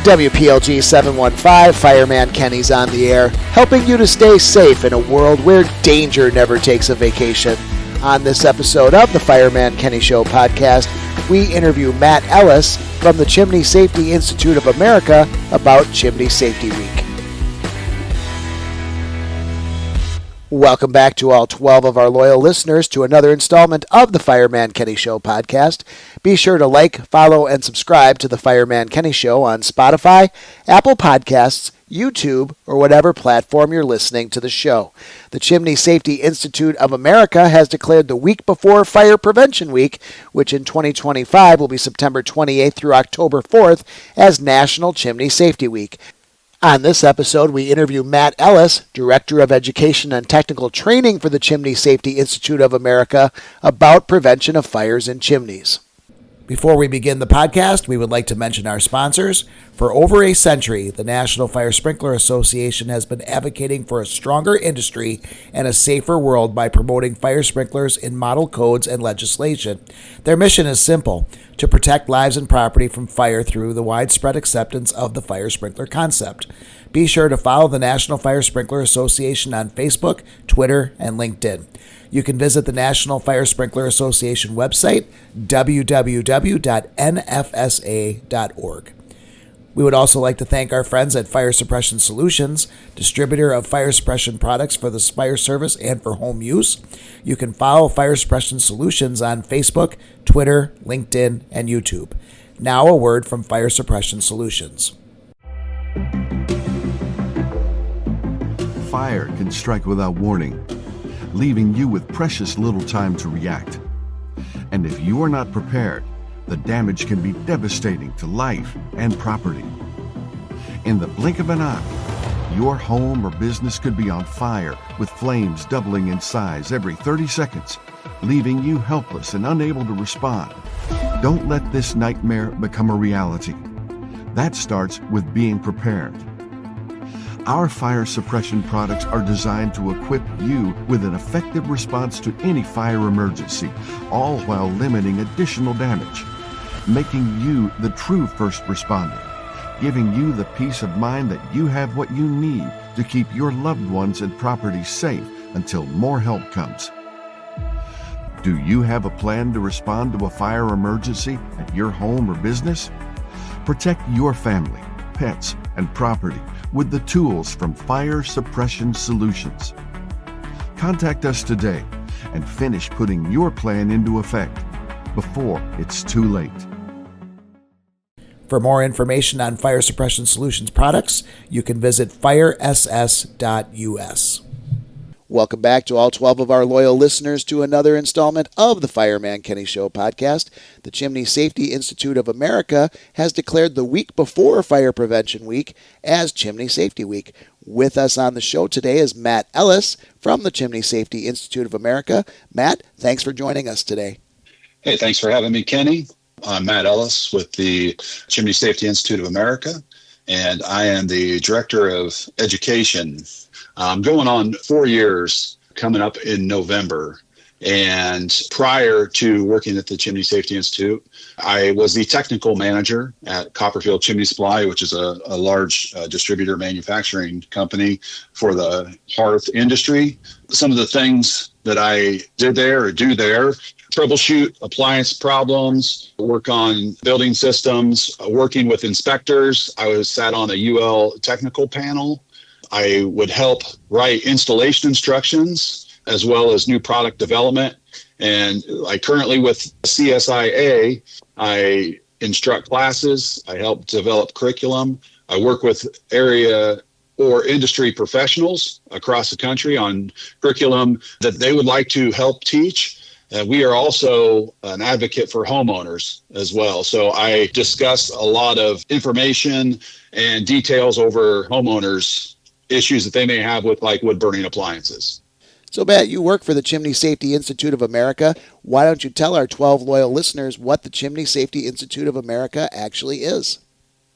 WPLG 715, Fireman Kenny's on the air, helping you to stay safe in a world where danger never takes a vacation. On this episode of the Fireman Kenny Show podcast, we interview Matt Ellis from the Chimney Safety Institute of America about Chimney Safety Week. Welcome back to all 12 of our loyal listeners to another installment of the Fireman Kenny Show podcast. Be sure to like, follow, and subscribe to the Fireman Kenny Show on Spotify, Apple Podcasts, YouTube, or whatever platform you're listening to the show. The Chimney Safety Institute of America has declared the week before Fire Prevention Week, which in 2025 will be September 28th through October 4th, as National Chimney Safety Week. On this episode, we interview Matt Ellis, Director of Education and Technical Training for the Chimney Safety Institute of America, about prevention of fires in chimneys. Before we begin the podcast, we would like to mention our sponsors. For over a century, the National Fire Sprinkler Association has been advocating for a stronger industry and a safer world by promoting fire sprinklers in model codes and legislation. Their mission is simple: to protect lives and property from fire through the widespread acceptance of the fire sprinkler concept. Be sure to follow the National Fire Sprinkler Association on Facebook, Twitter, and LinkedIn. You can visit the National Fire Sprinkler Association website, www.nfsa.org. We would also like to thank our friends at Fire Suppression Solutions, distributor of fire suppression products for the fire service and for home use. You can follow Fire Suppression Solutions on Facebook, Twitter, LinkedIn, and YouTube. Now a word from Fire Suppression Solutions. Fire can strike without warning, leaving you with precious little time to react. And if you are not prepared, the damage can be devastating to life and property. In the blink of an eye, your home or business could be on fire, with flames doubling in size every 30 seconds, leaving you helpless and unable to respond. Don't let this nightmare become a reality. That starts with being prepared. Our fire suppression products are designed to equip you with an effective response to any fire emergency, all while limiting additional damage, making you the true first responder, giving you the peace of mind that you have what you need to keep your loved ones and property safe until more help comes. Do you have a plan to respond to a fire emergency at your home or business? Protect your family, pets, and property with the tools from Fire Suppression Solutions. Contact us today and finish putting your plan into effect before it's too late. For more information on Fire Suppression Solutions products, you can visit firess.us. Welcome back to all 12 of our loyal listeners to another installment of the Fireman Kenny Show podcast. The Chimney Safety Institute of America has declared the week before Fire Prevention Week as Chimney Safety Week. With us on the show today is Matt Ellis from the Chimney Safety Institute of America. Matt, thanks for joining us today. Hey, thanks for having me, Kenny. I'm Matt Ellis with the Chimney Safety Institute of America, and I am the Director of Education. I'm going on 4 years coming up in November. And prior to working at the Chimney Safety Institute, I was the technical manager at Copperfield Chimney Supply, which is a large distributor manufacturing company for the hearth industry. Some of the things that I did there or do there: troubleshoot appliance problems, work on building systems, working with inspectors. I was sat on a UL technical panel. I would help write installation instructions as well as new product development. And I currently with CSIA, I instruct classes, I help develop curriculum. I work with area or industry professionals across the country on curriculum that they would like to help teach. We are also an advocate for homeowners as well. So I discuss a lot of information and details over homeowners' issues that they may have with like wood burning appliances. So, Matt, you work for the Chimney Safety Institute of America. Why don't you tell our 12 loyal listeners what the Chimney Safety Institute of America actually is?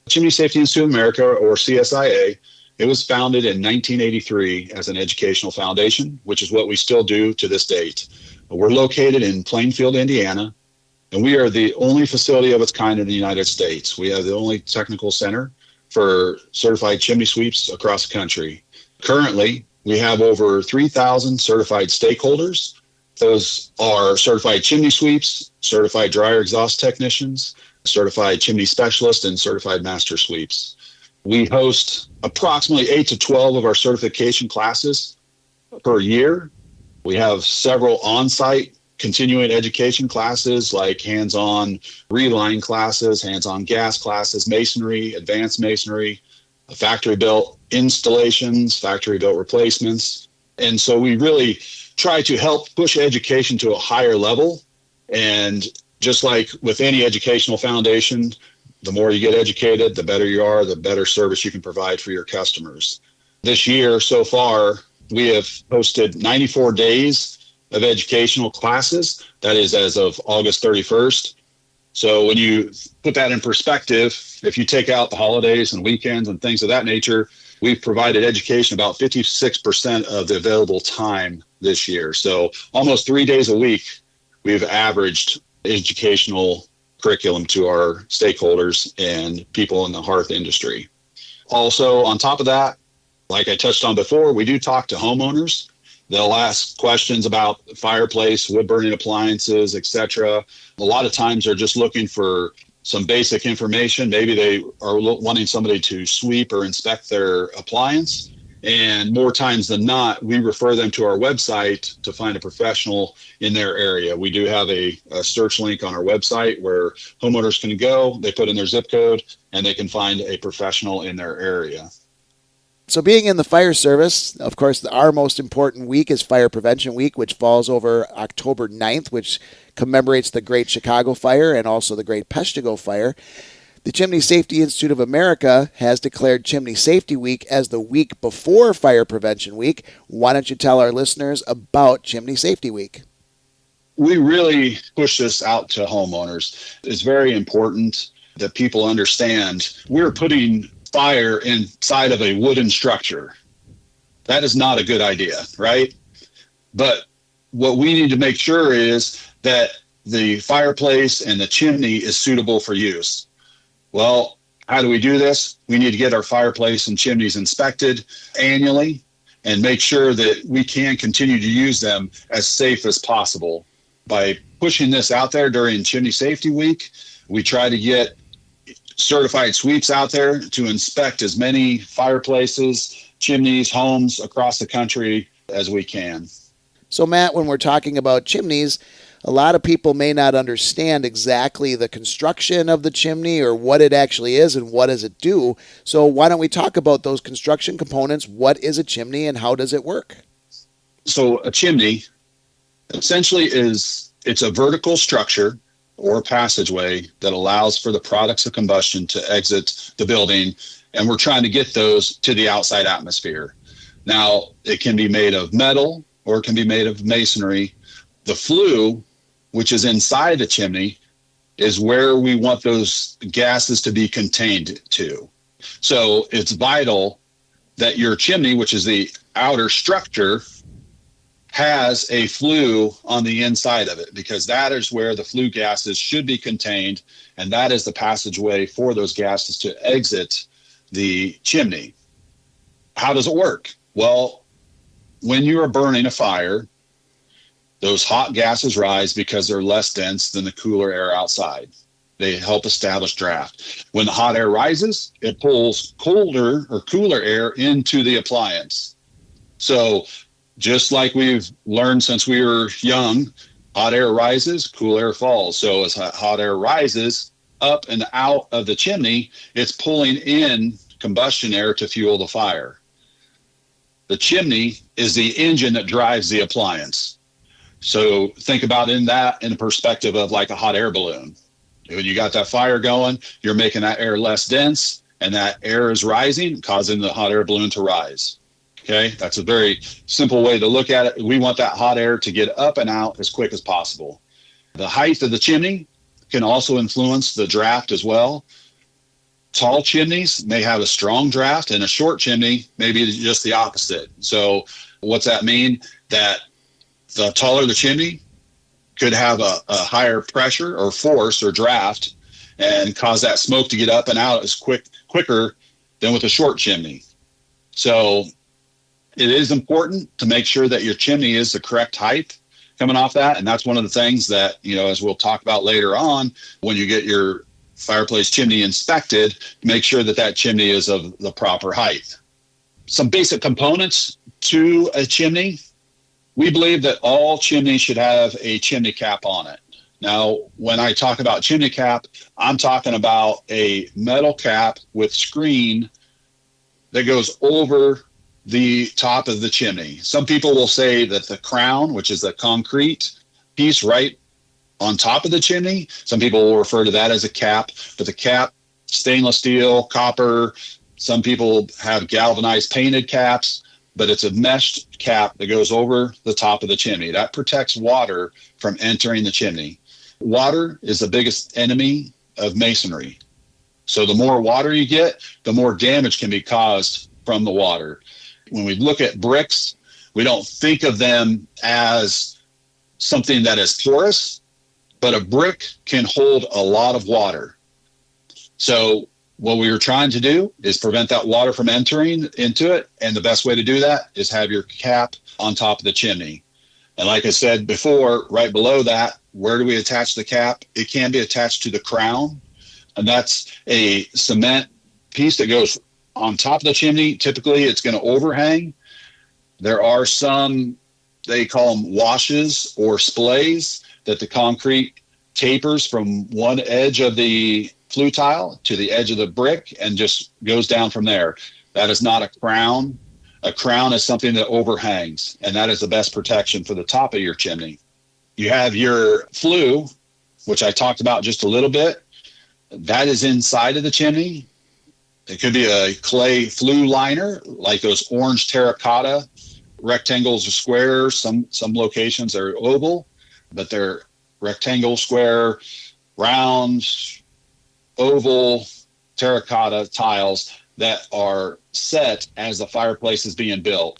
Chimney Safety Institute of America, or CSIA, it was founded in 1983 as an educational foundation, which is what we still do to this date. We're located in Plainfield, Indiana, and we are the only facility of its kind in the United States. We have the only technical center for certified chimney sweeps across the country. Currently, we have over 3,000 certified stakeholders. Those are certified chimney sweeps, certified dryer exhaust technicians, certified chimney specialists, and certified master sweeps. We host approximately 8 to 12 of our certification classes per year. We have several on-site continuing education classes like hands-on reline classes, hands-on gas classes, masonry, advanced masonry, factory-built installations, factory-built replacements. And so we really try to help push education to a higher level. And just like with any educational foundation, the more you get educated, the better you are, the better service you can provide for your customers. This year so far, we have hosted 94 days of educational classes. That is as of August 31st. So when you put that in perspective, if you take out the holidays and weekends and things of that nature, we've provided education about 56% of the available time this year. So almost 3 days a week, we've averaged educational curriculum to our stakeholders and people in the hearth industry. Also, on top of that, like I touched on before, we do talk to homeowners. They'll ask questions about fireplace, wood burning appliances, etc. A lot of times they're just looking for some basic information. Maybe they are wanting somebody to sweep or inspect their appliance. And more times than not, we refer them to our website to find a professional in their area. We do have a search link on our website where homeowners can go, they put in their zip code, and they can find a professional in their area. So being in the fire service, of course, our most important week is Fire Prevention Week, which falls over October 9th, which commemorates the Great Chicago Fire and also the Great Peshtigo Fire. The Chimney Safety Institute of America has declared Chimney Safety Week as the week before Fire Prevention Week. Why don't you tell our listeners about Chimney Safety Week? We really push this out to homeowners. It's very important that people understand we're putting fire inside of a wooden structure. That is not a good idea, right? But what we need to make sure is that the fireplace and the chimney is suitable for use. Well, how do we do this? We need to get our fireplace and chimneys inspected annually and make sure that we can continue to use them as safe as possible. By pushing this out there during Chimney Safety Week, we try to get certified sweeps out there to inspect as many fireplaces, chimneys, homes across the country as we can. So, Matt, when we're talking about chimneys, a lot of people may not understand exactly the construction of the chimney or what it actually is and what does it do. So why don't we talk about those construction components? What is a chimney and how does it work? So a chimney essentially it's a vertical structure or passageway that allows for the products of combustion to exit the building, and we're trying to get those to the outside atmosphere. Now, it can be made of metal or it can be made of masonry. The flue, which is inside the chimney, is where we want those gases to be contained to. So it's vital that your chimney, which is the outer structure, has a flue on the inside of it, because that is where the flue gases should be contained, and that is the passageway for those gases to exit the chimney. How does it work? Well, when you are burning a fire, those hot gases rise because they're less dense than the cooler air outside. They help establish draft. When the hot air rises, it pulls colder or cooler air into the appliance. So just like we've learned since we were young, hot air rises, cool air falls. So as hot air rises up and out of the chimney, it's pulling in combustion air to fuel the fire. The chimney is the engine that drives the appliance. So think about in the perspective of like a hot air balloon. When you got that fire going, you're making that air less dense, and that air is rising, causing the hot air balloon to rise. Okay, that's a very simple way to look at it. We want that hot air to get up and out as quick as possible. The height of the chimney can also influence the draft as well. Tall chimneys may have a strong draft, and a short chimney may be just the opposite. So what's that mean? That the taller the chimney could have a higher pressure or force or draft and cause that smoke to get up and out as quicker than with a short chimney. So it is important to make sure that your chimney is the correct height coming off that. And that's one of the things that, as we'll talk about later on, when you get your fireplace chimney inspected, make sure that that chimney is of the proper height. Some basic components to a chimney. We believe that all chimneys should have a chimney cap on it. Now, when I talk about chimney cap, I'm talking about a metal cap with screen that goes over the top of the chimney. Some people will say that the crown, which is the concrete piece right on top of the chimney, some people will refer to that as a cap, but the cap, stainless steel, copper, some people have galvanized painted caps, but it's a meshed cap that goes over the top of the chimney. That protects water from entering the chimney. Water is the biggest enemy of masonry. So the more water you get, the more damage can be caused from the water. When we look at bricks, we don't think of them as something that is porous, but a brick can hold a lot of water. So what we were trying to do is prevent that water from entering into it. And the best way to do that is have your cap on top of the chimney. And like I said before, right below that, where do we attach the cap? It can be attached to the crown. And that's a cement piece that goes on top of the chimney. Typically, it's going to overhang. There are some, they call them washes or splays, that the concrete tapers from one edge of the flue tile to the edge of the brick and just goes down from there. That is not a crown. A crown is something that overhangs, and that is the best protection for the top of your chimney. You have your flue, which I talked about just a little bit. That is inside of the chimney. It could be a clay flue liner, like those orange terracotta rectangles or squares. Some locations are oval, but they're rectangle, square, round, oval, terracotta tiles that are set as the fireplace is being built.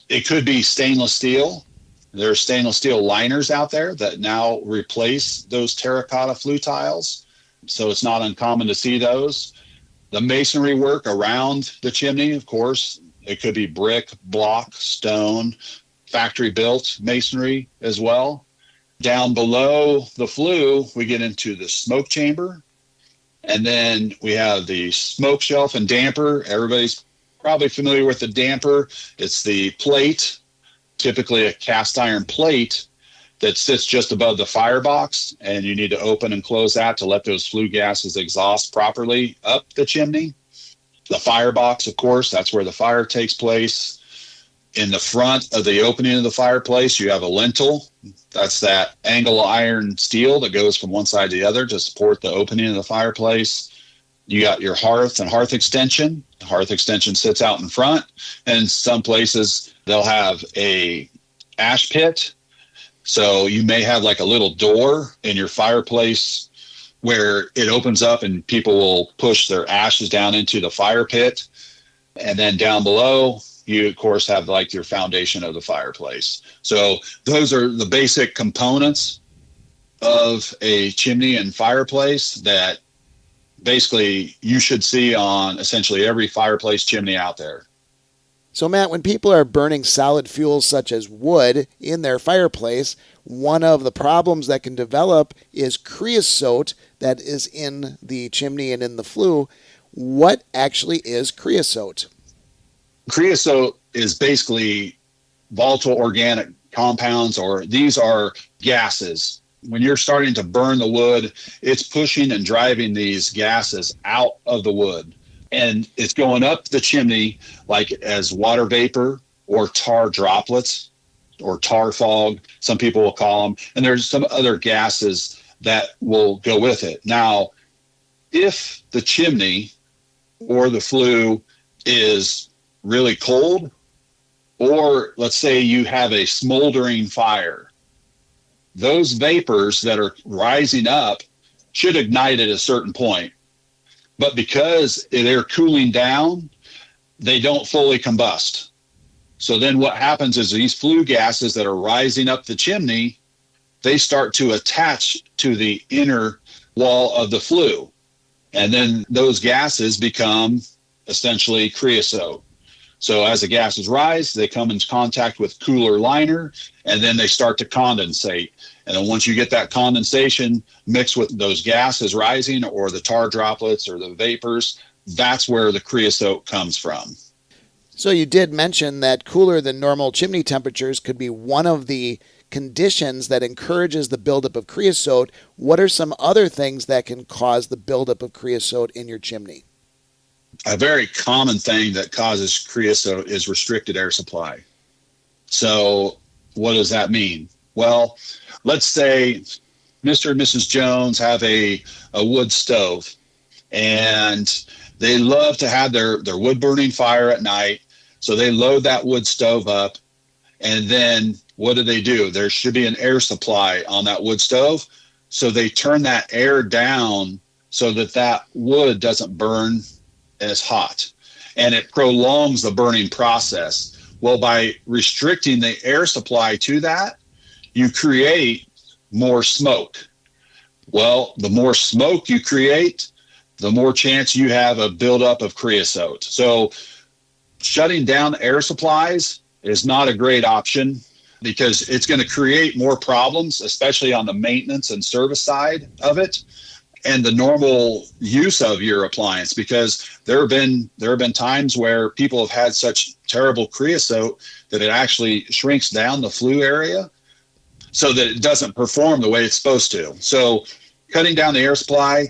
It could be stainless steel. There are stainless steel liners out there that now replace those terracotta flue tiles. So it's not uncommon to see those. The masonry work around the chimney, of course, it could be brick, block, stone, factory built masonry as well. Down below the flue, we get into the smoke chamber. And then we have the smoke shelf and damper. Everybody's probably familiar with the damper. It's the plate, typically a cast iron plate that sits just above the firebox, and you need to open and close that to let those flue gases exhaust properly up the chimney. The firebox, of course, that's where the fire takes place. In the front of the opening of the fireplace, you have a lintel. That's that angle iron steel that goes from one side to the other to support the opening of the fireplace. You got your hearth and hearth extension. The hearth extension sits out in front, and in some places they'll have a ash pit. So you may have like a little door in your fireplace where it opens up and people will push their ashes down into the fire pit. And then down below, you, of course, have like your foundation of the fireplace. So those are the basic components of a chimney and fireplace that basically you should see on essentially every fireplace chimney out there. So, Matt, when people are burning solid fuels such as wood in their fireplace, one of the problems that can develop is creosote that is in the chimney and in the flue. What actually is creosote? Creosote is basically volatile organic compounds, or these are gases. When you're starting to burn the wood, it's pushing and driving these gases out of the wood. And it's going up the chimney like as water vapor or tar droplets or tar fog, some people will call them. And there's some other gases that will go with it. Now, if the chimney or the flue is really cold, or let's say you have a smoldering fire, those vapors that are rising up should ignite at a certain point. But because they're cooling down, they don't fully combust. So then what happens is these flue gases that are rising up the chimney, they start to attach to the inner wall of the flue. And then those gases become essentially creosote. So as the gases rise, they come in contact with cooler liner, and then they start to condensate. And then once you get that condensation mixed with those gases rising or the tar droplets or the vapors, that's where the creosote comes from. So you did mention that cooler than normal chimney temperatures could be one of the conditions that encourages the buildup of creosote. What are some other things that can cause the buildup of creosote in your chimney? A very common thing that causes creosote is restricted air supply. So what does that mean? Well, let's say Mr. and Mrs. Jones have a wood stove, and they love to have their wood burning fire at night. So they load that wood stove up, and then what do? There should be an air supply on that wood stove. So they turn that air down so that wood doesn't burn as hot, and it prolongs the burning process. Well, by restricting the air supply to that, you create more smoke. Well, the more smoke you create, the more chance you have a buildup of creosote. So shutting down air supplies is not a great option because it's going to create more problems, especially on the maintenance and service side of it and the normal use of your appliance, because there have been times where people have had such terrible creosote that it actually shrinks down the flue area so that it doesn't perform the way it's supposed to. So cutting down the air supply,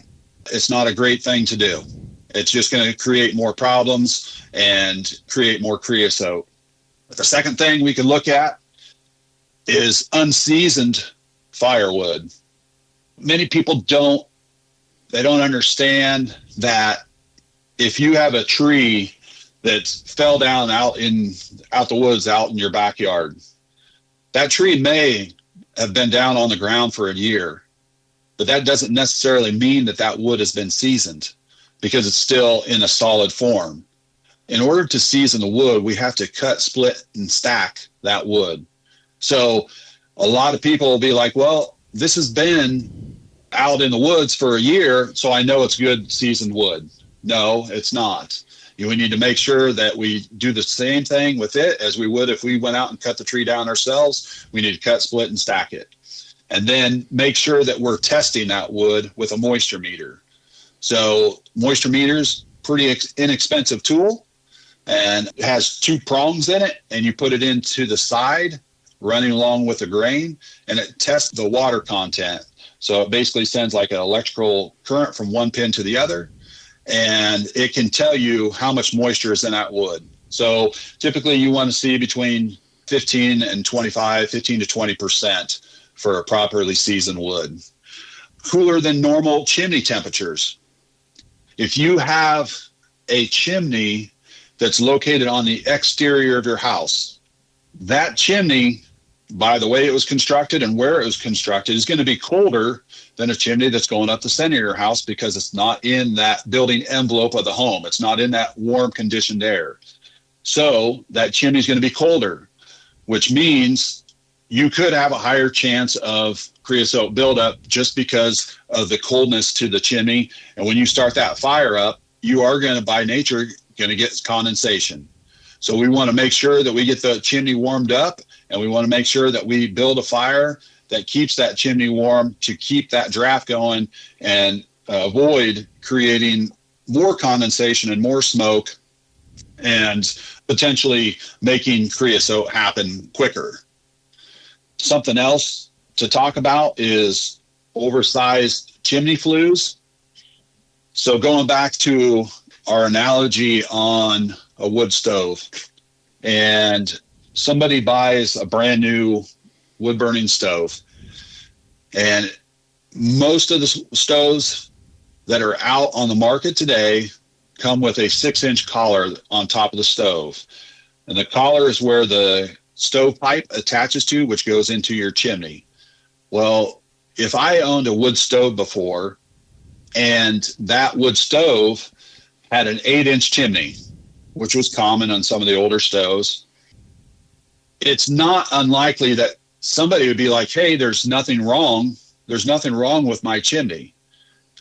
it's not a great thing to do. It's just going to create more problems and create more creosote. But the second thing we can look at is unseasoned firewood. Many people don't understand that if you have a tree that fell down out the woods out in your backyard, that tree may have been down on the ground for a year, but that doesn't necessarily mean that wood has been seasoned because it's still in a solid form. In order to season the wood, we have to cut, split, and stack that wood. So a lot of people will be like, well, this has been out in the woods for a year, so I know it's good seasoned wood. No, it's not. We need to make sure that we do the same thing with it as we would if we went out and cut the tree down ourselves. We need to cut, split, and stack it. And then make sure that we're testing that wood with a moisture meter. So moisture meter's pretty inexpensive tool, and it has 2 prongs in it, and you put it into the side running along with the grain, and it tests the water content. So it basically sends like an electrical current from one pin to the other, and it can tell you how much moisture is in that wood. So typically you want to see between 15 to 20% for a properly seasoned wood. Cooler than normal chimney temperatures. If you have a chimney that's located on the exterior of your house, that chimney, by the way it was constructed and where it was constructed, is going to be colder than a chimney that's going up the center of your house because it's not in that building envelope of the home. It's not in that warm conditioned air. So that chimney is going to be colder, which means you could have a higher chance of creosote buildup just because of the coldness to the chimney. And when you start that fire up, you are going to, by nature, going to get condensation. So we want to make sure that we get the chimney warmed up, and we want to make sure that we build a fire that keeps that chimney warm to keep that draft going and avoid creating more condensation and more smoke and potentially making creosote happen quicker. Something else to talk about is oversized chimney flues. So going back to our analogy on a wood stove, and somebody buys a brand new wood burning stove, and most of the stoves that are out on the market today come with a 6-inch collar on top of the stove. And the collar is where the stovepipe attaches to, which goes into your chimney. Well, if I owned a wood stove before, and that wood stove had an 8-inch chimney, which was common on some of the older stoves, it's not unlikely that somebody would be like, hey, there's nothing wrong with my chimney.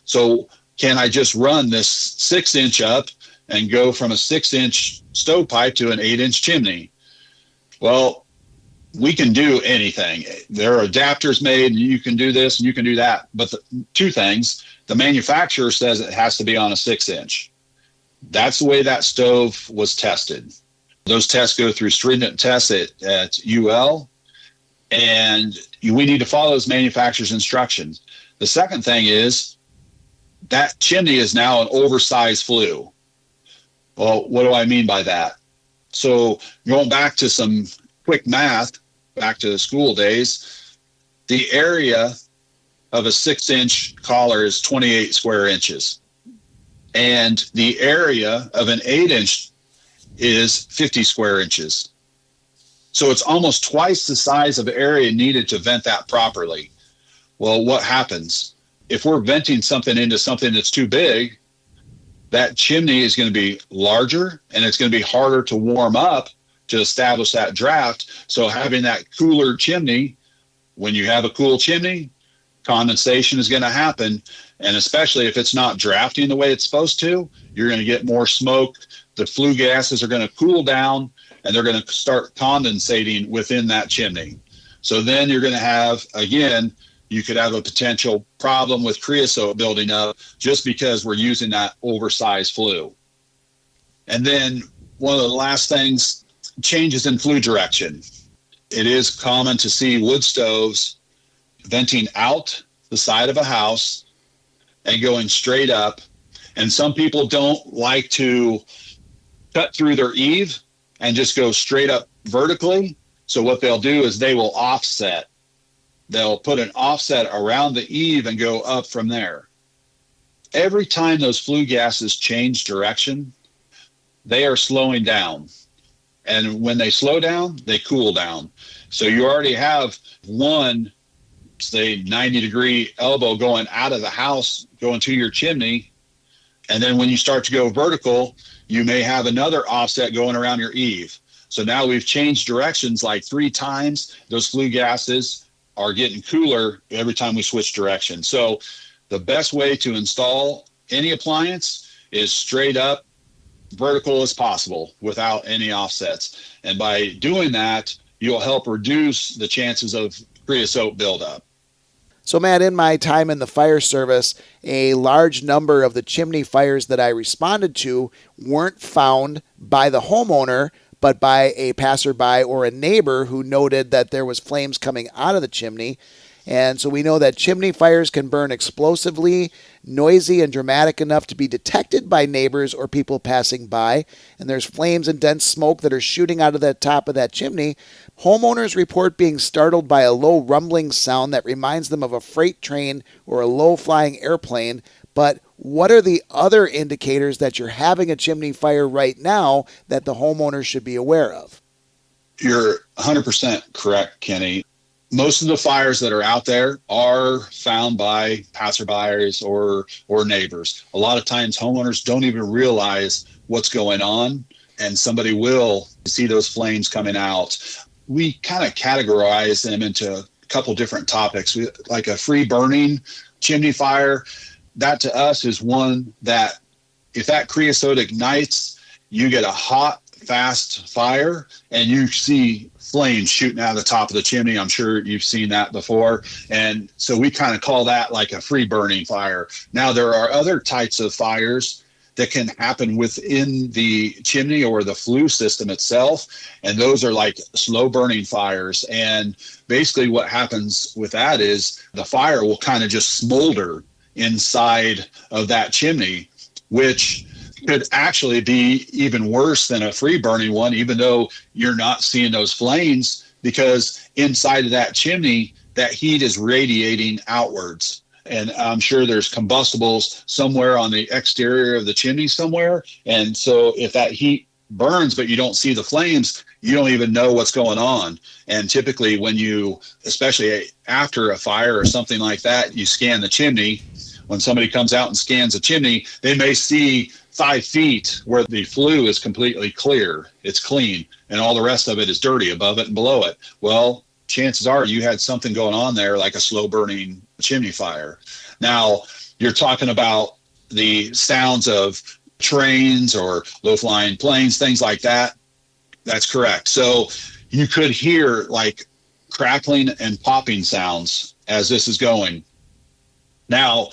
So can I just run this 6-inch up and go from a 6-inch stovepipe to an 8-inch chimney. Well, we can do anything. There are adapters made, and you can do this and you can do that. But two things, the manufacturer says it has to be on a 6-inch. That's the way that stove was tested. Those tests go through stringent tests at UL, and we need to follow those manufacturer's instructions. The second thing is that chimney is now an oversized flue. Well, what do I mean by that? So going back to some quick math, back to the school days, the area of a 6-inch collar is 28 square inches. And the area of an 8-inch is 50 square inches. So it's almost twice the size of area needed to vent that properly. Well, what happens? If we're venting something into something that's too big, that chimney is going to be larger and it's going to be harder to warm up to establish that draft. So having that cooler chimney, when you have a cool chimney, condensation is going to happen. And especially if it's not drafting the way it's supposed to, you're going to get more smoke. The flue gases are going to cool down and they're going to start condensating within that chimney. So then you're going to have, again, you could have a potential problem with creosote building up just because we're using that oversized flue. And then one of the last things, changes in flue direction. It is common to see wood stoves venting out the side of a house and going straight up. And some people don't like to cut through their eave and just go straight up vertically. So what they'll do is they will offset. They'll put an offset around the eave and go up from there. Every time those flue gases change direction, they are slowing down. And when they slow down, they cool down. So you already have one, say, 90-degree elbow going out of the house, going to your chimney. And then when you start to go vertical, you may have another offset going around your eave. So now we've changed directions like 3 times. Those flue gases are getting cooler every time we switch direction. So the best way to install any appliance is straight up, vertical as possible without any offsets. And by doing that, you'll help reduce the chances of creosote buildup. So, Matt, in my time in the fire service, a large number of the chimney fires that I responded to weren't found by the homeowner, but by a passerby or a neighbor who noted that there was flames coming out of the chimney. And so we know that chimney fires can burn explosively, noisy, and dramatic enough to be detected by neighbors or people passing by. And there's flames and dense smoke that are shooting out of the top of that chimney. Homeowners report being startled by a low rumbling sound that reminds them of a freight train or a low-flying airplane. But what are the other indicators that you're having a chimney fire right now that the homeowner should be aware of? You're 100% correct, Kenny. Most of the fires that are out there are found by passerbyers or neighbors. A lot of times homeowners don't even realize what's going on, and somebody will see those flames coming out. We kind of categorize them into a couple different topics. Like a free burning chimney fire, that to us is one that if that creosote ignites, you get a hot, fast fire and you see flames shooting out of the top of the chimney. I'm sure you've seen that before. And so we kind of call that like a free burning fire. Now, there are other types of fires that can happen within the chimney or the flue system itself. And those are like slow burning fires. And basically what happens with that is the fire will kind of just smolder inside of that chimney, which could actually be even worse than a free burning one, even though you're not seeing those flames, because inside of that chimney, that heat is radiating outwards. And I'm sure there's combustibles somewhere on the exterior of the chimney somewhere. And so if that heat burns, but you don't see the flames, you don't even know what's going on. And typically when you, especially after a fire or something like that, you scan the chimney. When somebody comes out and scans a chimney, they may see 5 feet where the flue is completely clear. It's clean, and all the rest of it is dirty above it and below it. Well, chances are you had something going on there like a slow burning chimney fire. Now, you're talking about the sounds of trains or low-flying planes, things like that. That's correct. So you could hear like crackling and popping sounds as this is going. Now,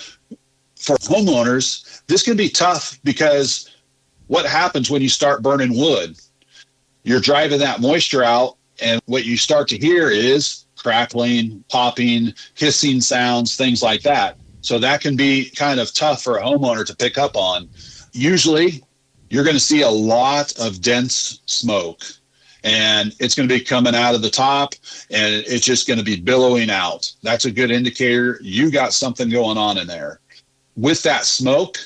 for homeowners, this can be tough because what happens when you start burning wood? You're driving that moisture out, and what you start to hear is crackling, popping, hissing sounds, things like that. So that can be kind of tough for a homeowner to pick up on. Usually, you're going to see a lot of dense smoke, and it's going to be coming out of the top, and it's just going to be billowing out. That's a good indicator you got something going on in there. With that smoke,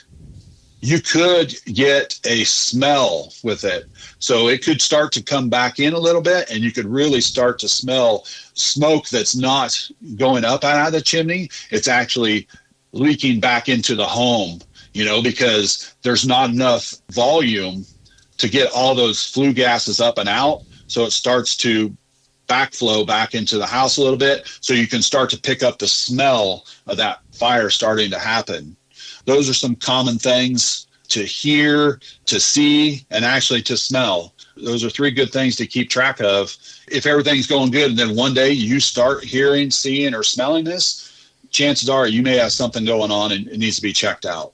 you could get a smell with it. So it could start to come back in a little bit, and you could really start to smell smoke that's not going up out of the chimney. It's actually leaking back into the home, because there's not enough volume to get all those flue gases up and out. So it starts to backflow back into the house a little bit. So you can start to pick up the smell of that fire starting to happen. Those are some common things to hear, to see, and actually to smell. Those are 3 good things to keep track of. If everything's going good and then one day you start hearing, seeing, or smelling this, chances are you may have something going on and it needs to be checked out.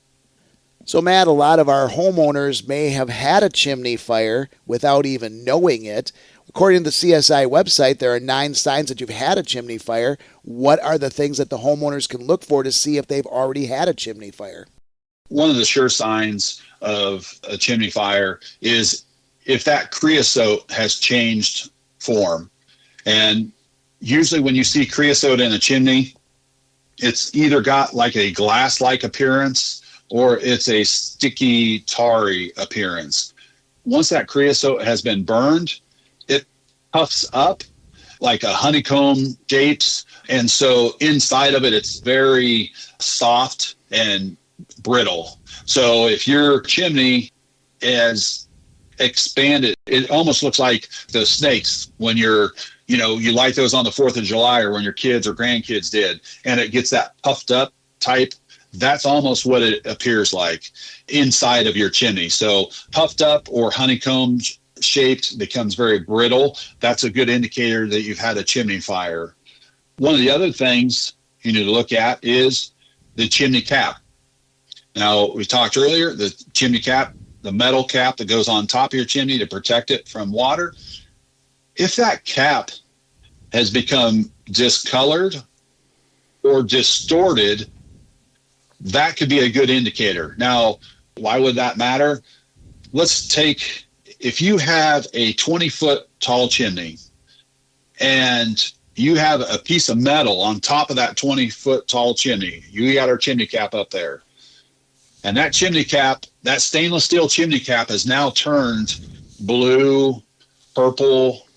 So, Matt, a lot of our homeowners may have had a chimney fire without even knowing it. According to the CSIA website, there are 9 signs that you've had a chimney fire. What are the things that the homeowners can look for to see if they've already had a chimney fire? One of the sure signs of a chimney fire is if that creosote has changed form. And usually when you see creosote in a chimney, it's either got like a glass-like appearance or it's a sticky, tarry appearance. Once that creosote has been burned, it puffs up like a honeycomb shapes. And so inside of it, it's very soft and brittle. So if your chimney is expanded, it almost looks like the snakes when you light those on the 4th of July or when your kids or grandkids did, and it gets that puffed up type. That's almost what it appears like inside of your chimney. So puffed up or honeycomb shaped becomes very brittle. That's a good indicator that you've had a chimney fire. One of the other things you need to look at is the chimney cap. Now, we talked earlier, the chimney cap, the metal cap that goes on top of your chimney to protect it from water. If that cap has become discolored or distorted, that could be a good indicator. Now, why would that matter? Let's take, if you have a 20-foot tall chimney and you have a piece of metal on top of that 20-foot tall chimney, you got our chimney cap up there. And that chimney cap, that stainless steel chimney cap has now turned blue, purple,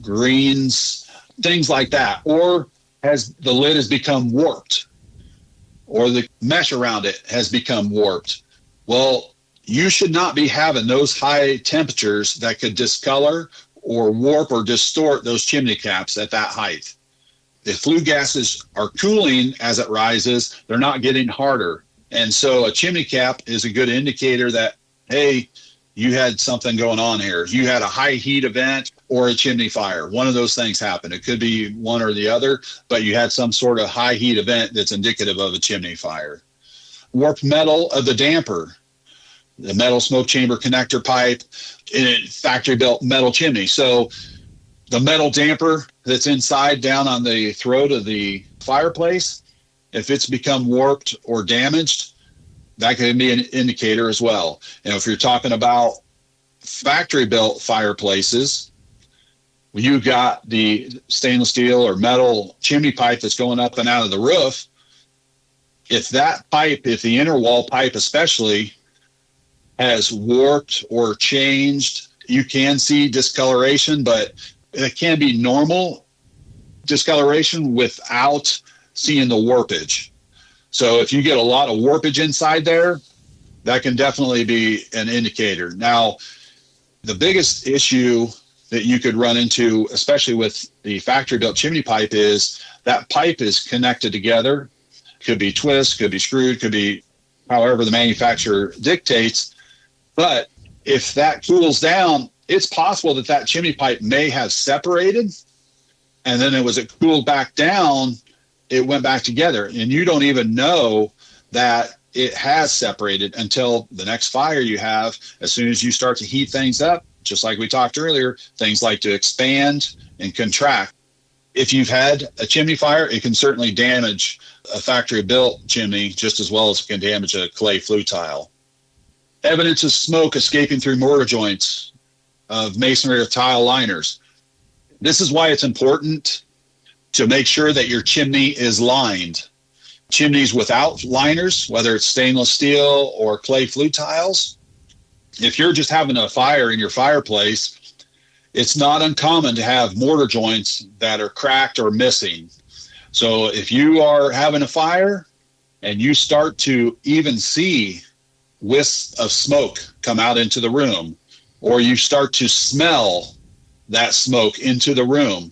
greens, things like that. Or the lid has become warped, or the mesh around it has become warped. Well, you should not be having those high temperatures that could discolor or warp or distort those chimney caps at that height. If flue gases are cooling as it rises, they're not getting harder. And so a chimney cap is a good indicator that, hey, you had something going on here. You had a high heat event or a chimney fire. One of those things happened. It could be one or the other, but you had some sort of high heat event that's indicative of a chimney fire. Warped metal of the damper, the metal smoke chamber connector pipe in a factory built metal chimney. So the metal damper that's inside down on the throat of the fireplace, if it's become warped or damaged, that could be an indicator as well. And if you're talking about factory-built fireplaces, you got the stainless steel or metal chimney pipe that's going up and out of the roof. If that pipe, if the inner wall pipe especially, has warped or changed, you can see discoloration, but it can be normal discoloration without seeing the warpage. So if you get a lot of warpage inside there, that can definitely be an indicator. Now, the biggest issue that you could run into, especially with the factory-built chimney pipe, is that pipe is connected together. Could be twist, could be screwed, could be however the manufacturer dictates. But if that cools down, it's possible that that chimney pipe may have separated, and then as it cooled back down, it went back together. And you don't even know that it has separated until the next fire you have. As soon as you start to heat things up, just like we talked earlier, things like to expand and contract. If you've had a chimney fire, it can certainly damage a factory-built chimney just as well as it can damage a clay flue tile. Evidence of smoke escaping through mortar joints of masonry or tile liners. This is why it's important to make sure that your chimney is lined. Chimneys without liners, whether it's stainless steel or clay flue tiles, if you're just having a fire in your fireplace, it's not uncommon to have mortar joints that are cracked or missing. So if you are having a fire and you start to even see wisps of smoke come out into the room, or you start to smell that smoke into the room,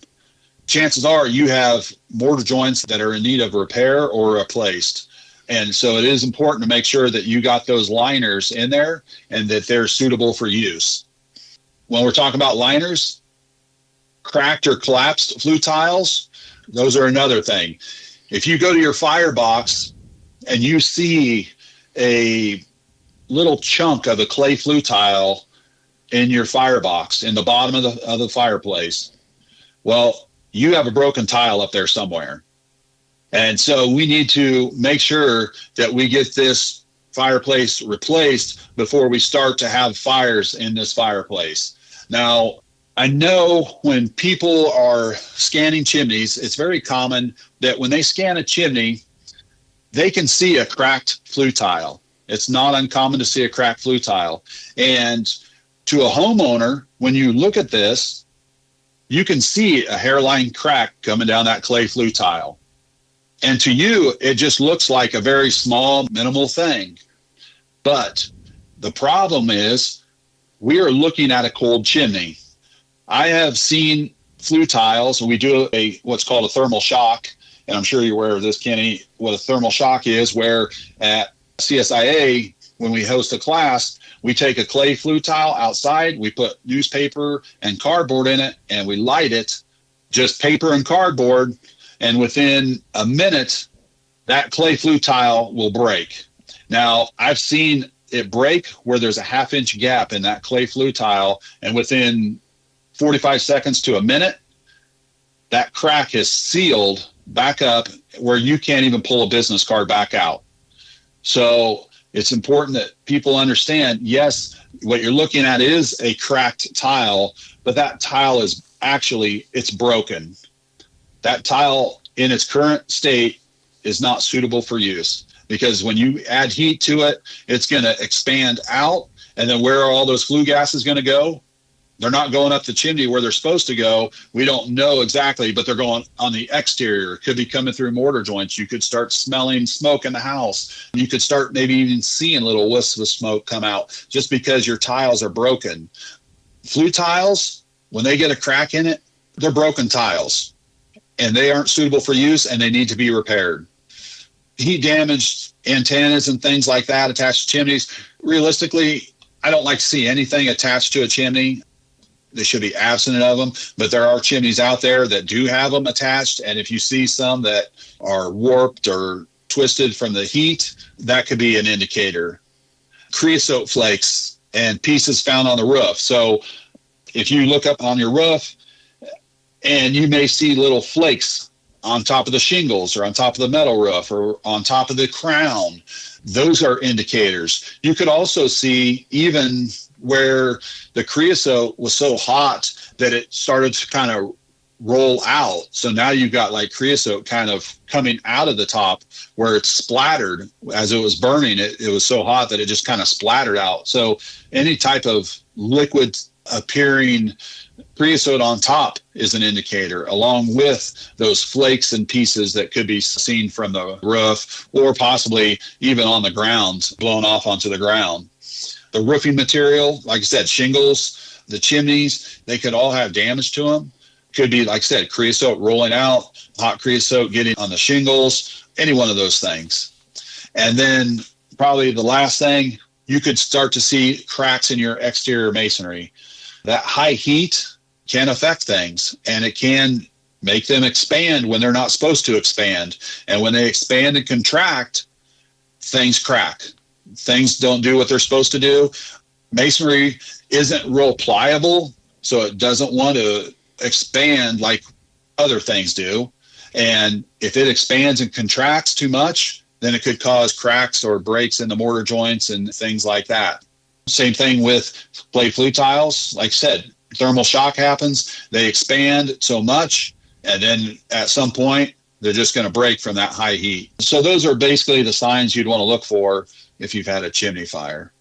chances are you have mortar joints that are in need of repair or replaced. And so it is important to make sure that you got those liners in there and that they're suitable for use. When we're talking about liners, cracked or collapsed flue tiles, those are another thing. If you go to your firebox and you see a little chunk of a clay flue tile in your firebox in the bottom of the fireplace, well, you have a broken tile up there somewhere. And so we need to make sure that we get this fireplace replaced before we start to have fires in this fireplace. Now, I know when people are scanning chimneys, it's very common that when they scan a chimney, they can see a cracked flue tile. It's not uncommon to see a cracked flue tile. And to a homeowner, when you look at this, you can see a hairline crack coming down that clay flue tile. And to you, it just looks like a very small, minimal thing. But the problem is we are looking at a cold chimney. I have seen flue tiles, and we do what's called a thermal shock. And I'm sure you're aware of this, Kenny, what a thermal shock is, where at CSIA, when we host a class, we take a clay flue tile outside, we put newspaper and cardboard in it, and we light it, just paper and cardboard, and within a minute, that clay flue tile will break. Now, I've seen it break where there's a half-inch gap in that clay flue tile, and within 45 seconds to a minute, that crack is sealed back up where you can't even pull a business card back out. So it's important that people understand, yes, what you're looking at is a cracked tile, but that tile is actually, it's broken. That tile in its current state is not suitable for use, because when you add heat to it, it's going to expand out. And then where are all those flue gases going to go? They're not going up the chimney where they're supposed to go. We don't know exactly, but they're going on the exterior. It could be coming through mortar joints. You could start smelling smoke in the house. You could start maybe even seeing little wisps of smoke come out just because your tiles are broken. Flue tiles, when they get a crack in it, they're broken tiles, and they aren't suitable for use, and they need to be repaired. Heat damaged antennas and things like that attached to chimneys. Realistically, I don't like to see anything attached to a chimney. They should be absent of them, but there are chimneys out there that do have them attached. And if you see some that are warped or twisted from the heat, that could be an indicator. Creosote flakes and pieces found on the roof. So if you look up on your roof and you may see little flakes on top of the shingles or on top of the metal roof or on top of the crown, those are indicators. You could also see even where the creosote was so hot that it started to kind of roll out. So now you've got like creosote kind of coming out of the top where it's splattered as it was burning. It was so hot that it just kind of splattered out. So any type of liquid appearing creosote on top is an indicator, along with those flakes and pieces that could be seen from the roof or possibly even on the ground, blown off onto the ground. The roofing material, like I said, shingles, the chimneys, they could all have damage to them. Could be, like I said, creosote rolling out, hot creosote getting on the shingles, any one of those things. And then probably the last thing you could start to see cracks in your exterior masonry. That high heat can affect things, and it can make them expand when they're not supposed to expand. And when they expand and contract, things crack. Things don't do what they're supposed to do. Masonry isn't real pliable, so it doesn't want to expand like other things do. And if it expands and contracts too much, then it could cause cracks or breaks in the mortar joints and things like that. Same thing with plate flue tiles. Like I said, thermal shock happens, they expand so much, and then at some point, they're just going to break from that high heat. So those are basically the signs you'd want to look for if you've had a chimney fire.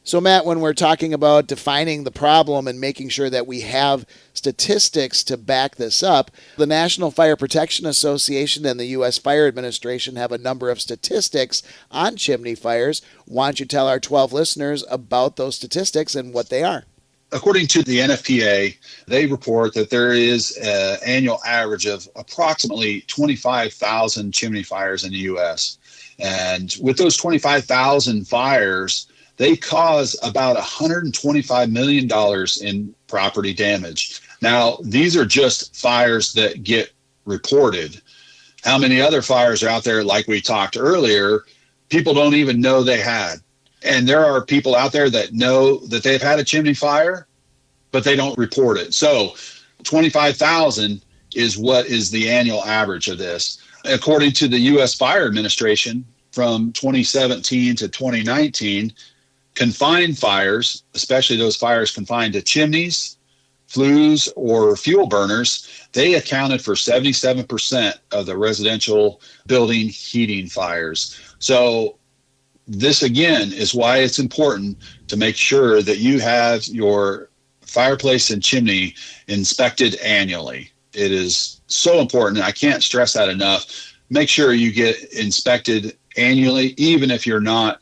So, Matt, when we're talking about defining the problem and making sure that we have statistics to back this up, the National Fire Protection Association and the U.S. Fire Administration have a number of statistics on chimney fires. Why don't you tell our 12 listeners about those statistics and what they are? According to the NFPA, they report that there is an annual average of approximately 25,000 chimney fires in the U.S. And with those 25,000 fires, they cause about $125 million in property damage. Now, these are just fires that get reported. How many other fires are out there, like we talked earlier, people don't even know they had? And there are people out there that know that they've had a chimney fire, but they don't report it. So 25,000 is what is the annual average of this. According to the U.S. Fire Administration, from 2017 to 2019, confined fires, especially those fires confined to chimneys, flues, or fuel burners, they accounted for 77% of the residential building heating fires. So this, again, is why it's important to make sure that you have your fireplace and chimney inspected annually. It is so important. I can't stress that enough. Make sure you get inspected annually, even if you're not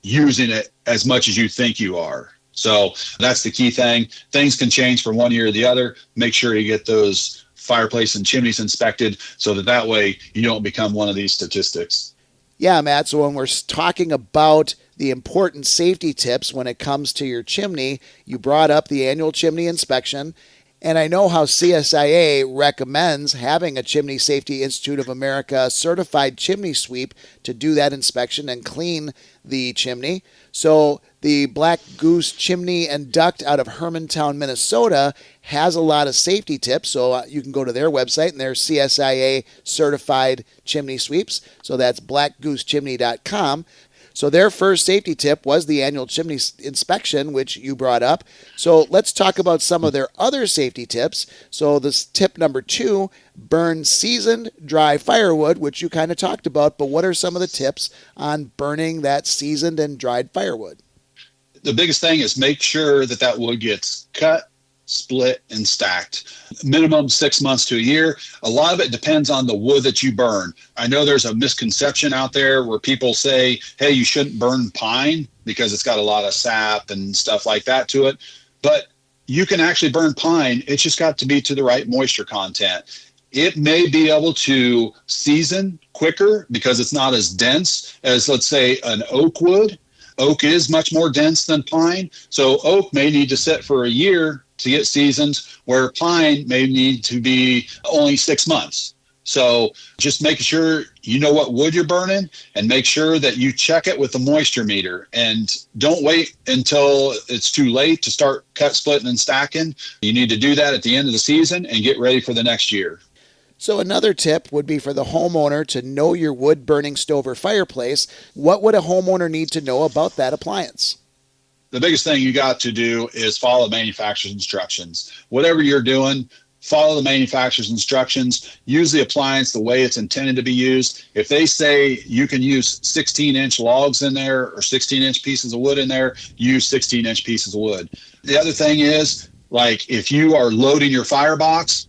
using it as much as you think you are. So that's the key thing. Things can change from one year to the other. Make sure you get those fireplace and chimneys inspected so that way you don't become one of these statistics. Yeah, Matt, so when we're talking about the important safety tips when it comes to your chimney, you brought up the annual chimney inspection, and I know how CSIA recommends having a Chimney Safety Institute of America certified chimney sweep to do that inspection and clean the chimney. So the Black Goose Chimney and Duct out of Hermantown, Minnesota has a lot of safety tips. So you can go to their website and their CSIA certified chimney sweeps. So that's blackgoosechimney.com. So their first safety tip was the annual chimney inspection, which you brought up. So let's talk about some of their other safety tips. So this tip number 2, burn seasoned dry firewood, which you kind of talked about, but what are some of the tips on burning that seasoned and dried firewood? The biggest thing is make sure that wood gets cut, split, and stacked. Minimum 6 months to a year. A lot of it depends on the wood that you burn. I know there's a misconception out there where people say, hey, you shouldn't burn pine because it's got a lot of sap and stuff like that to it. But you can actually burn pine. It's just got to be to the right moisture content. It may be able to season quicker because it's not as dense as, let's say, an oak wood. Oak is much more dense than pine. So oak may need to sit for a year to get seasoned, where pine may need to be only 6 months. So just making sure you know what wood you're burning and make sure that you check it with the moisture meter, and don't wait until it's too late to start cut, splitting, and stacking. You need to do that at the end of the season and get ready for the next year. So another tip would be for the homeowner to know your wood burning stove or fireplace. What would a homeowner need to know about that appliance? The biggest thing you got to do is follow the manufacturer's instructions. Whatever you're doing, follow the manufacturer's instructions. Use the appliance the way it's intended to be used. If they say you can use 16-inch logs in there or 16-inch pieces of wood in there, use 16-inch pieces of wood. The other thing is, like, if you are loading your firebox,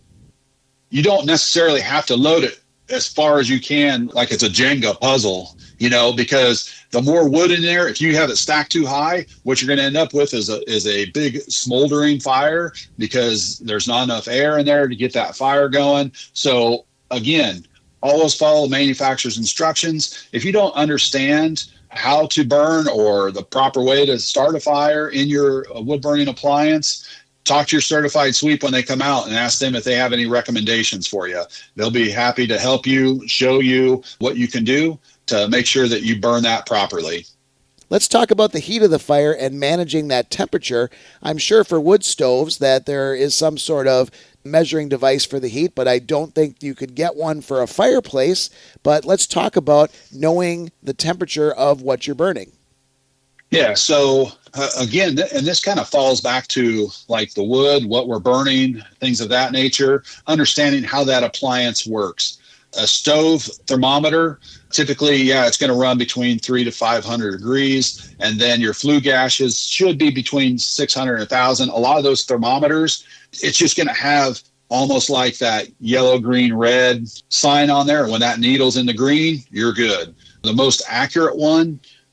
you don't necessarily have to load it as far as you can, like it's a Jenga puzzle, because the more wood in there, if you have it stacked too high, what you're going to end up with is a big smoldering fire because there's not enough air in there to get that fire going. So again, always follow the manufacturer's instructions. If you don't understand how to burn or the proper way to start a fire in your wood burning appliance, talk to your certified sweep when they come out and ask them if they have any recommendations for you. They'll be happy to help you, show you what you can do to make sure that you burn that properly. Let's talk about the heat of the fire and managing that temperature. I'm sure for wood stoves that there is some sort of measuring device for the heat, but I don't think you could get one for a fireplace. But let's talk about knowing the temperature of what you're burning. Yeah, so again, and this kind of falls back to like the wood, what we're burning, things of that nature, understanding how that appliance works. A stove thermometer, typically, it's going to run between 300 to 500 degrees. And then your flue gases should be between 600 and 1,000. A lot of those thermometers, it's just going to have almost like that yellow, green, red sign on there. When that needle's in the green, you're good. The most accurate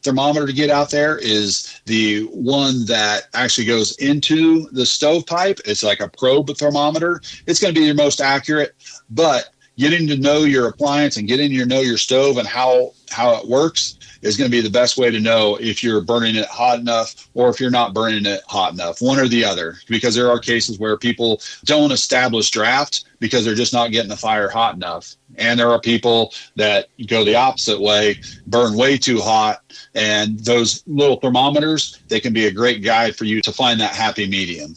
thermometer to get out there is the one that actually goes into the stovepipe. It's like a probe thermometer. It's going to be your most accurate, but getting to know your appliance and getting to know your stove and how it works is going to be the best way to know if you're burning it hot enough or if you're not burning it hot enough, one or the other, because there are cases where people don't establish draft because they're just not getting the fire hot enough. And there are people that go the opposite way, burn way too hot. And those little thermometers, they can be a great guide for you to find that happy medium.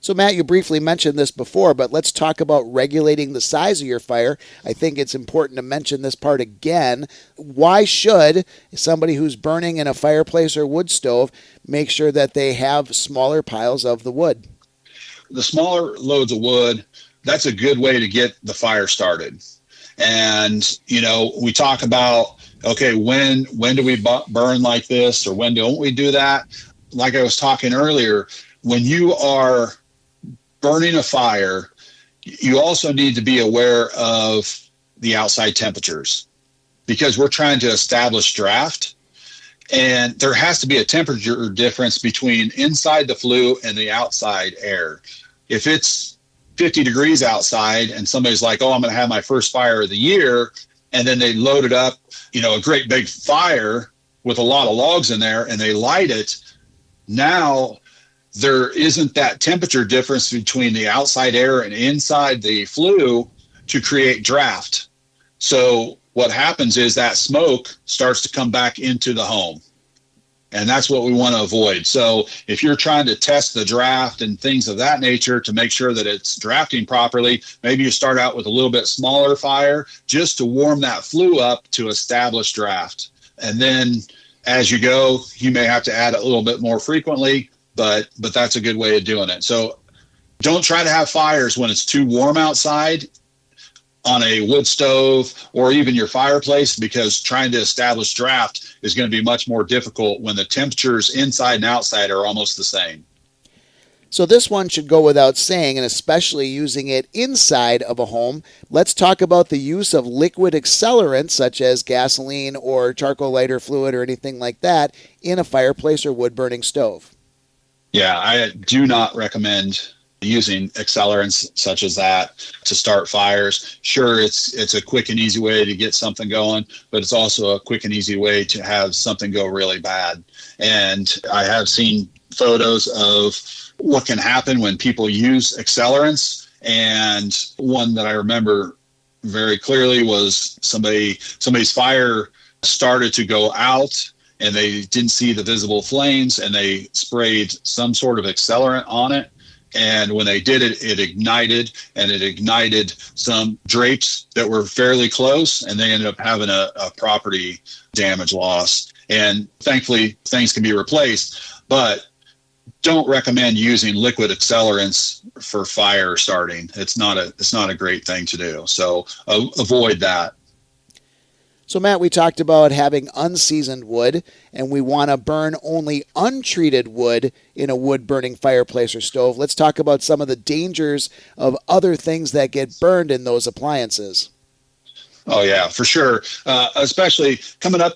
So, Matt, you briefly mentioned this before, but let's talk about regulating the size of your fire. I think it's important to mention this part again. Why should somebody who's burning in a fireplace or wood stove make sure that they have smaller piles of the wood? The smaller loads of wood, that's a good way to get the fire started. And, we talk about, okay, when do we burn like this or when don't we do that? Like I was talking earlier, when you are burning a fire, you also need to be aware of the outside temperatures because we're trying to establish draft. And there has to be a temperature difference between inside the flue and the outside air. If it's 50 degrees outside and somebody's like, oh, I'm going to have my first fire of the year, and then they loaded up, a great big fire with a lot of logs in there and they light it, now there isn't that temperature difference between the outside air and inside the flue to create draft. So what happens is that smoke starts to come back into the home. And that's what we want to avoid. So if you're trying to test the draft and things of that nature to make sure that it's drafting properly, maybe you start out with a little bit smaller fire just to warm that flue up to establish draft. And then as you go, you may have to add a little bit more frequently, but that's a good way of doing it. So don't try to have fires when it's too warm outside on a wood stove or even your fireplace, because trying to establish draft is going to be much more difficult when the temperatures inside and outside are almost the same. So this one should go without saying, and especially using it inside of a home. Let's talk about the use of liquid accelerants such as gasoline or charcoal lighter fluid or anything like that in a fireplace or wood-burning stove. Yeah, I do not recommend using accelerants such as that to start fires. Sure, it's a quick and easy way to get something going, but it's also a quick and easy way to have something go really bad. And I have seen photos of what can happen when people use accelerants. And one that I remember very clearly was somebody's fire started to go out and they didn't see the visible flames and they sprayed some sort of accelerant on it. And when they did it, it ignited, and it ignited some drapes that were fairly close, and they ended up having a property damage loss. And thankfully, things can be replaced, but don't recommend using liquid accelerants for fire starting. It's not a great thing to do. So avoid that. So, Matt, we talked about having unseasoned wood, and we want to burn only untreated wood in a wood-burning fireplace or stove. Let's talk about some of the dangers of other things that get burned in those appliances. Oh, yeah, for sure. Especially coming up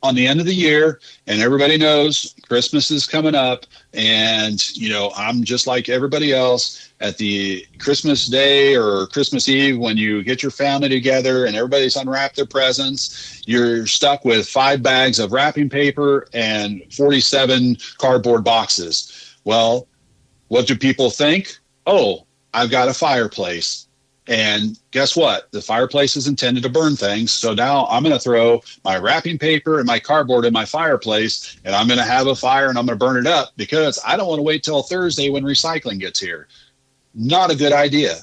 on the end of the year, and everybody knows Christmas is coming up, and I'm just like everybody else at the Christmas Day or Christmas Eve when you get your family together and everybody's unwrapped their presents. You're stuck with 5 bags of wrapping paper and 47 cardboard boxes. Well, what do people think? Oh, I've got a fireplace. And guess what? The fireplace is intended to burn things. So now I'm going to throw my wrapping paper and my cardboard in my fireplace, and I'm going to have a fire and I'm going to burn it up because I don't want to wait till Thursday when recycling gets here. Not a good idea.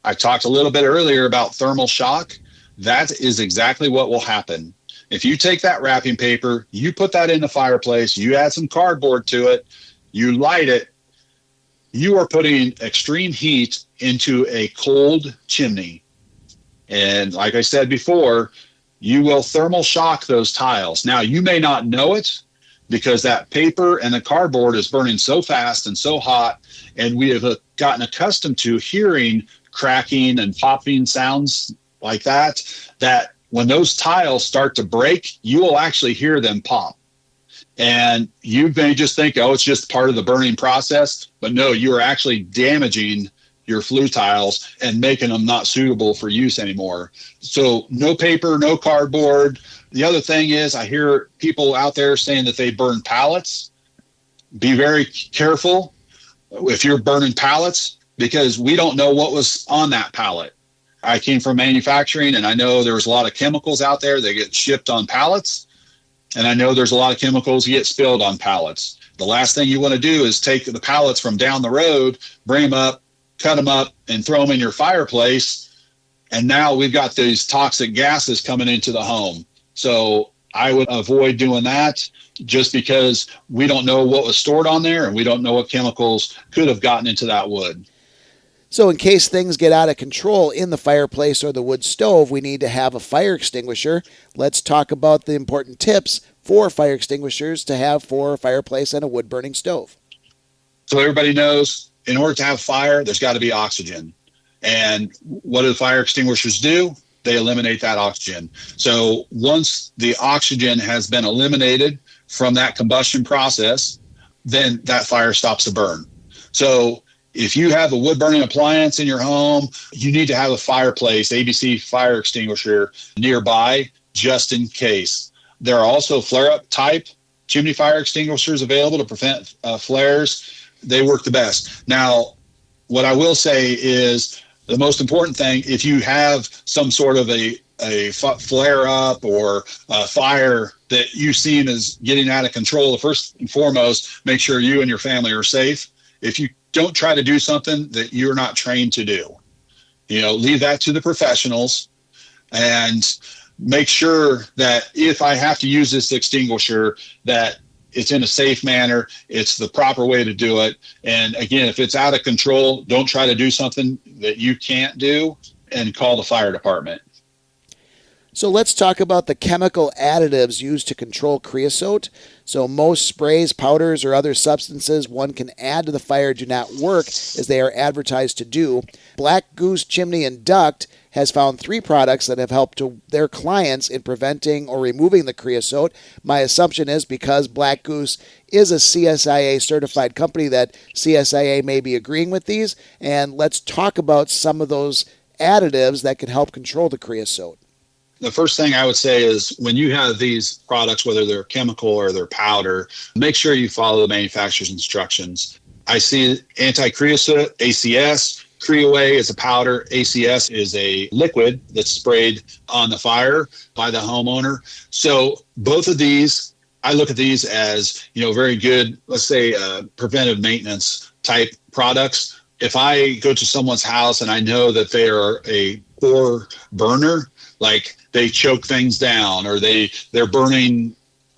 I talked a little bit earlier about thermal shock. That is exactly what will happen. If you take that wrapping paper, you put that in the fireplace, you add some cardboard to it, you light it, you are putting extreme heat into a cold chimney. And like I said before, you will thermal shock those tiles. Now, you may not know it because that paper and the cardboard is burning so fast and so hot, and we have gotten accustomed to hearing cracking and popping sounds like that, that when those tiles start to break, you will actually hear them pop. And you may just think, oh, it's just part of the burning process. But no, you are actually damaging your flue tiles and making them not suitable for use anymore. So no paper, no cardboard. The other thing is I hear people out there saying that they burn pallets. Be very careful if you're burning pallets because we don't know what was on that pallet. I came from manufacturing and I know there was a lot of chemicals out there that get shipped on pallets. And I know there's a lot of chemicals that get spilled on pallets. The last thing you want to do is take the pallets from down the road, bring them up, cut them up, and throw them in your fireplace. And now we've got these toxic gases coming into the home. So I would avoid doing that just because we don't know what was stored on there and we don't know what chemicals could have gotten into that wood. So in case things get out of control in the fireplace or the wood stove, we need to have a fire extinguisher. Let's talk about the important tips for fire extinguishers to have for a fireplace and a wood-burning stove. So everybody knows in order to have fire, there's got to be oxygen. And what do the fire extinguishers do? They eliminate that oxygen. So once the oxygen has been eliminated from that combustion process, then that fire stops the burn. So if you have a wood burning appliance in your home, you need to have a fireplace, ABC fire extinguisher nearby just in case. There are also flare-up type chimney fire extinguishers available to prevent flares. They work the best. Now, what I will say is the most important thing, if you have some sort of a flare-up or a fire that you've seen is getting out of control, first and foremost, make sure you and your family are safe. If you don't try to do something that you're not trained to do. Leave that to the professionals and make sure that if I have to use this extinguisher, that it's in a safe manner, it's the proper way to do it. And again, if it's out of control, don't try to do something that you can't do and call the fire department. So let's talk about the chemical additives used to control creosote. So most sprays, powders, or other substances one can add to the fire do not work as they are advertised to do. Black Goose Chimney and Duct has found 3 products that have helped their clients in preventing or removing the creosote. My assumption is because Black Goose is a CSIA certified company that CSIA may be agreeing with these. And let's talk about some of those additives that can help control the creosote. The first thing I would say is when you have these products, whether they're chemical or they're powder, make sure you follow the manufacturer's instructions. I see anti-creosote, ACS. Creoway is a powder. ACS is a liquid that's sprayed on the fire by the homeowner. So both of these, I look at these as, very good, let's say, preventive maintenance type products. If I go to someone's house and I know that they are a poor burner, like they choke things down or they're burning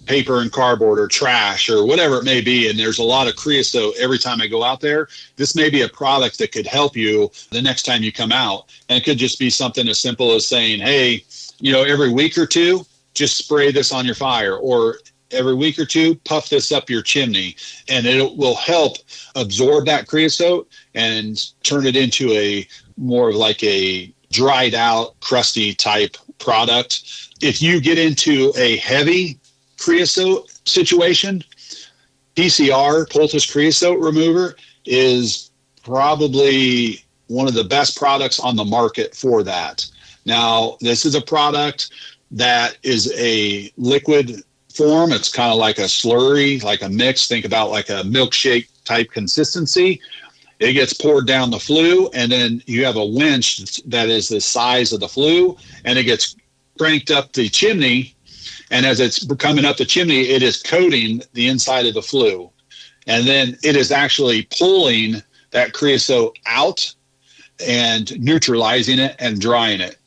paper and cardboard or trash or whatever it may be, and there's a lot of creosote every time I go out there, this may be a product that could help you the next time you come out. And it could just be something as simple as saying, hey, every week or two, just spray this on your fire, or every week or two, puff this up your chimney, and it will help absorb that creosote and turn it into a more of like a dried out, crusty type product. If you get into a heavy creosote situation, PCR, poultice creosote remover, is probably one of the best products on the market for that. Now, this is a product that is a liquid form. It's kind of like a slurry, like a mix. Think about like a milkshake type consistency. It gets poured down the flue, and then you have a winch that is the size of the flue, and it gets cranked up the chimney. And as it's coming up the chimney, it is coating the inside of the flue. And then it is actually pulling that creosote out and neutralizing it and drying it.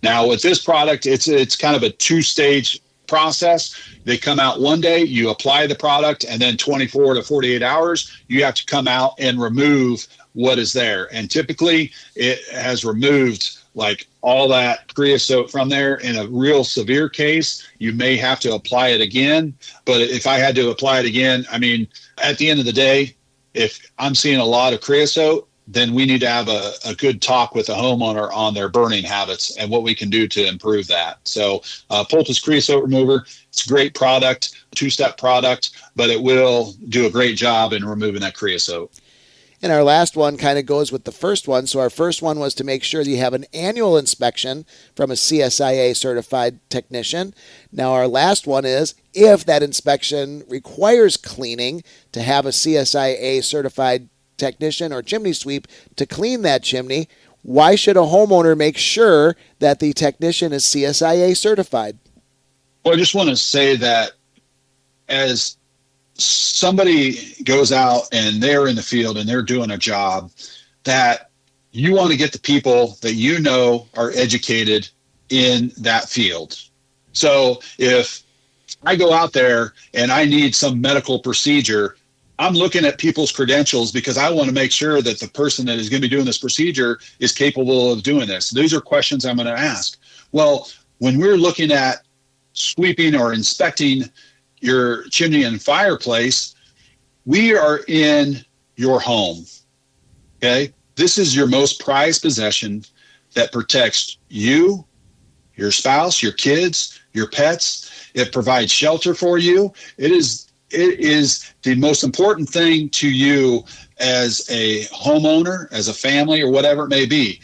Now, with this product, it's kind of a two-stage process. They come out one day, you apply the product, and then 24 to 48 hours, you have to come out and remove what is there. And typically, it has removed like all that creosote from there. In a real severe case, you may have to apply it again. But if I had to apply it again, I mean, at the end of the day, if I'm seeing a lot of creosote, then we need to have a good talk with the homeowner on their burning habits and what we can do to improve that. So poultice creosote remover, it's a great product, two-step product, but it will do a great job in removing that creosote. And our last one kind of goes with the first one. So our first one was to make sure that you have an annual inspection from a CSIA certified technician. Now our last one is, if that inspection requires cleaning, to have a CSIA certified technician or chimney sweep to clean that chimney. Why should a homeowner make sure that the technician is CSIA certified? Well, I just want to say that as somebody goes out and they're in the field and they're doing a job, that you want to get the people that you know are educated in that field. So if I go out there and I need some medical procedure, I'm looking at people's credentials because I want to make sure that the person that is going to be doing this procedure is capable of doing this. These are questions I'm going to ask. Well, when we're looking at sweeping or inspecting your chimney and fireplace, we are in your home. Okay? This is your most prized possession that protects you, your spouse, your kids, your pets. It provides shelter for you. It is the most important thing to you as a homeowner, as a family, or whatever it may be.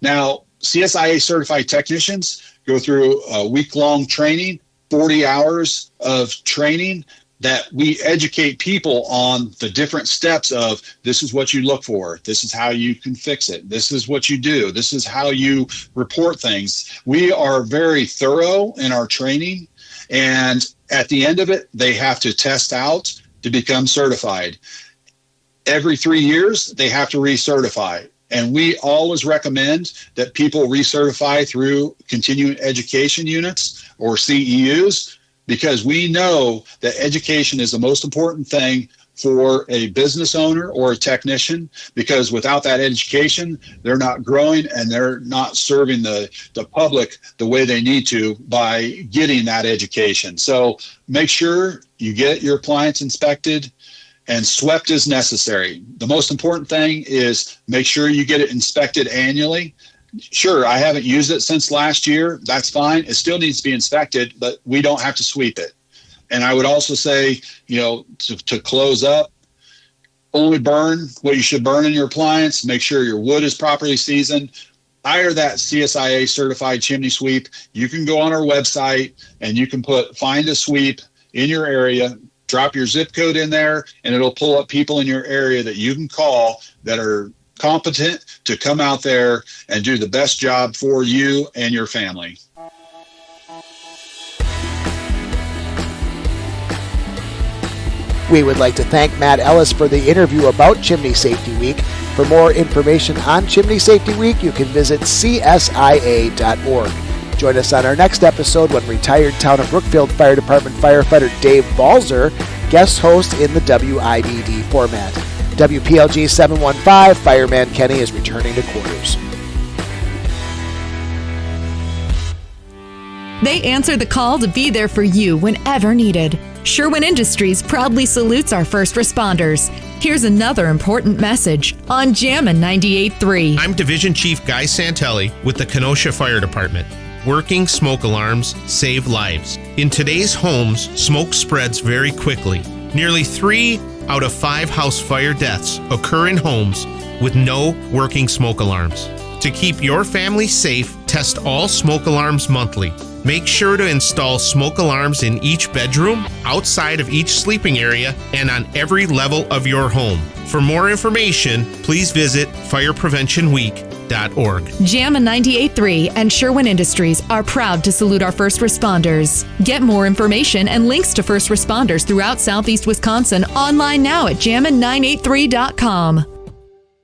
Now, CSIA certified technicians go through a week-long training, 40 hours of training, that we educate people on the different steps of this is what you look for, this is how you can fix it, this is what you do, this is how you report things. We are very thorough in our training, and at the end of it, they have to test out to become certified. Every 3 years, they have to recertify. And we always recommend that people recertify through continuing education units or CEUs, because we know that education is the most important thing for a business owner or a technician, because without that education, they're not growing and they're not serving the public the way they need to by getting that education. So make sure you get your appliance inspected and swept as necessary. The most important thing is make sure you get it inspected annually. Sure, I haven't used it since last year. That's fine. It still needs to be inspected, but we don't have to sweep it. And I would also say, to close up, only burn what you should burn in your appliance. Make sure your wood is properly seasoned. Hire that CSIA certified chimney sweep. You can go on our website and you can find a sweep in your area, drop your zip code in there, and it'll pull up people in your area that you can call that are competent to come out there and do the best job for you and your family. We would like to thank Matt Ellis for the interview about Chimney Safety Week. For more information on Chimney Safety Week, you can visit CSIA.org. Join us on our next episode when retired Town of Brookfield Fire Department firefighter Dave Balzer guest host in the WIDD format. WPLG 715, Fireman Kenny is returning to quarters. They answer the call to be there for you whenever needed. Sherwin Industries proudly salutes our first responders. Here's another important message on Jammin' 98.3. I'm Division Chief Guy Santelli with the Kenosha Fire Department. working smoke alarms save lives. In today's homes, smoke spreads very quickly. Nearly 3 out of 5 house fire deaths occur in homes with no working smoke alarms. To keep your family safe, test all smoke alarms monthly. Make sure to install smoke alarms in each bedroom, outside of each sleeping area, and on every level of your home. For more information, please visit firepreventionweek.org. JAMA 98.3 and Sherwin Industries are proud to salute our first responders. Get more information and links to first responders throughout Southeast Wisconsin online now at JAMA983.com.